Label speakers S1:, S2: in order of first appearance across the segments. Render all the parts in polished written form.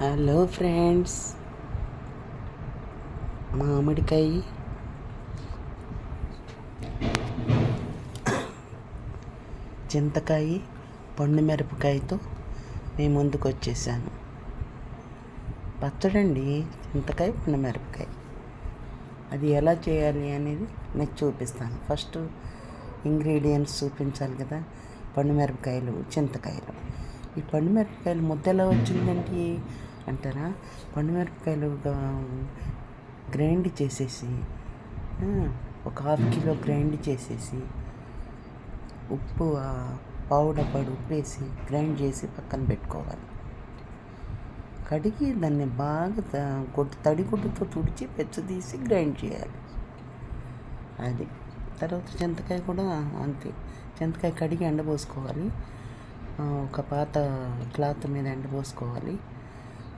S1: Hello friends, మామిడికాయ చింతకాయ పండు మిరపకాయతో మీ ముందుకు వచ్చేసాను. పచ్చడండి, చింతకాయ పండు మిరపకాయ. అది ఎలా చేయాలి అనేది మీకు చూపిస్తాను. ఫస్ట్ ఇంగ్రీడియంట్స్ చూపించాలి కదా. పండు మిరపకాయలు, చింతకాయలు. ఈ పండు మిరపకాయలు ముద్ద ఎలా వచ్చిందండి అంటారా? పండు మిరపకాయలు గ్రైండ్ చేసేసి, ఒక 1/2 కిలో గ్రైండ్ చేసేసి, ఉప్పు పావు డబ్బాడు ఉప్పు వేసి గ్రైండ్ చేసి పక్కన పెట్టుకోవాలి. కడిగి దాన్ని బాగా తడి గుడ్డతో తుడిచి తీసి గ్రైండ్ చేయాలి. అది తర్వాత చింతకాయ కూడా అంతే. చింతకాయ కడిగి ఎండబోసుకోవాలి. ఒక పాత క్లాత్ మీద ఎండబోసుకోవాలి.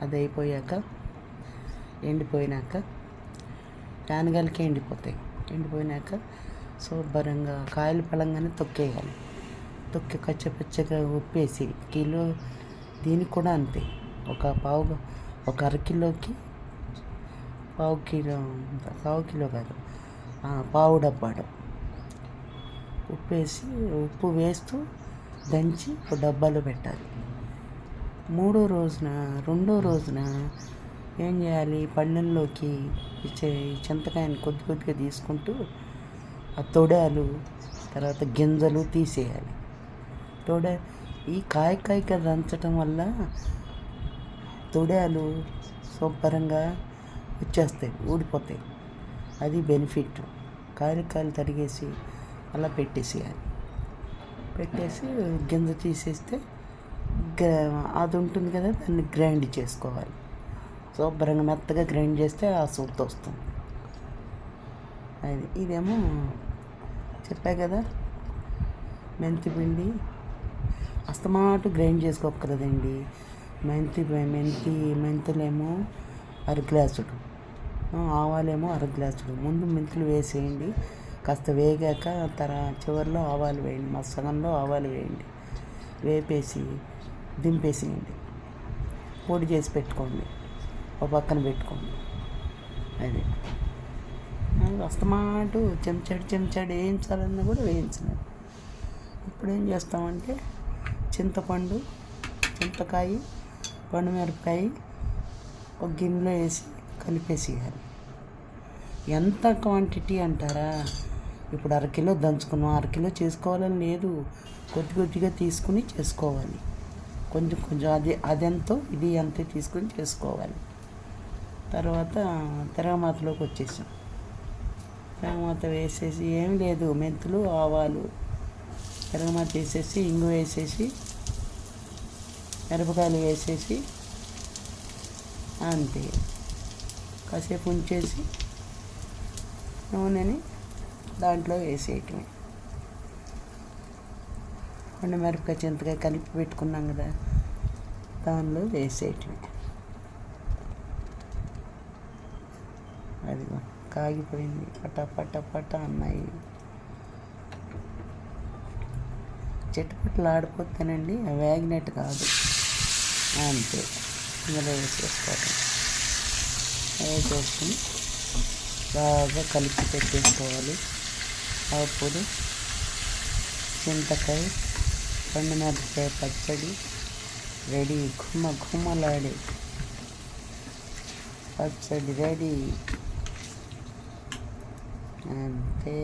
S1: అది అయిపోయాక ఎండిపోయినాక యానగాలకి ఎండిపోయినాక శుభ్రంగా కాయలు పలంగానే తొక్కేయాలి. తొక్కి కచ్చపచ్చగా ఉప్పేసి కిలో దీనికి కూడా అంతే. ఒక అరకిలోకి పావు కిలో కాదు, పావు డబ్బాడు ఉప్పు వేస్తూ దంచి ఒక డబ్బాలో పెట్టాలి. రెండో రోజున ఏం చేయాలి? పళ్ళల్లోకి చింతకాయని కొద్దిగా తీసుకుంటూ ఆ తొడాలు తర్వాత గింజలు తీసేయాలి. ఈ కాయగా దంచడం వల్ల తొడాలు శుభ్రంగా వచ్చేస్తాయి, ఊడిపోతాయి. అది బెనిఫిట్. కాయలు తరిగేసి అలా పెట్టేసేయాలి. పెట్టేసి గింజ తీసేస్తే అది ఉంటుంది కదా, దాన్ని గ్రైండ్ చేసుకోవాలి. శుభ్రంగా మెత్తగా గ్రైండ్ చేస్తే ఆ సూట్ వస్తుంది. ఇదేమో చెప్పా కదా, మెంతిపిండి అస్తమాటు గ్రైండ్ చేసుకోక్కర్లేదండి. మెంతులేమో 1/2 గ్లాసుడు, ఆవాలేమో 1/2 గ్లాసుడు. ముందు మెంతులు వేసేయండి. కాస్త వేగాక చివరిలో ఆవాలు వేయండి. సగంలో ఆవాలు వేయండి. వేపేసి దింపేసేయండి. పొడి చేసి పెట్టుకోండి, ఒక పక్కన పెట్టుకోండి. అది అస్తమాటు చెంచాడు వేయించాలన్నా కూడా వేయించలేదు. ఇప్పుడు ఏం చేస్తామంటే చింతకాయ పండు మిరపకాయ ఒక గిన్నెలో వేసి కలిపేసేయాలి. ఎంత క్వాంటిటీ అంటారా? ఇప్పుడు 1/2 కిలో దంచుకున్నాం, 1/2 కిలో చేసుకోవాలని లేదు. కొద్దిగా తీసుకుని చేసుకోవాలి. కొంచెం అదెంతో ఇది అంతే తీసుకుని చేసుకోవాలి. తర్వాత తిరగమాతలోకి వచ్చేసాం. తిరగమాత వేసేసి ఏం లేదు, మెంతులు ఆవాలు తిరగమాత వేసేసి ఇంగు వేసేసి మిరపకాయలు వేసేసి అంతే. కాసేపు ఉంచేసి నూనెని దాంట్లో వేసేయటమే. పండు మిరపకాయ చింతకాయ కలిపి పెట్టుకున్నాం కదా, దానిలో వేసేయటమే. అదిగో కాగిపోయింది, పట అన్నాయి. చెట్టుపట్లు ఆడిపోతానండి, వేగినట్టు కాదు. అంతే, ఇందులో వేసేసుకోవటం. వేసేసుకుని బాగా కలిపి పెట్టేసుకోవాలి. అప్పుడు చింతకాయ పండు మిరపకాయ పచ్చడి రెడీ. గుమ్మలాడే పచ్చడి రెడీ. అంతే.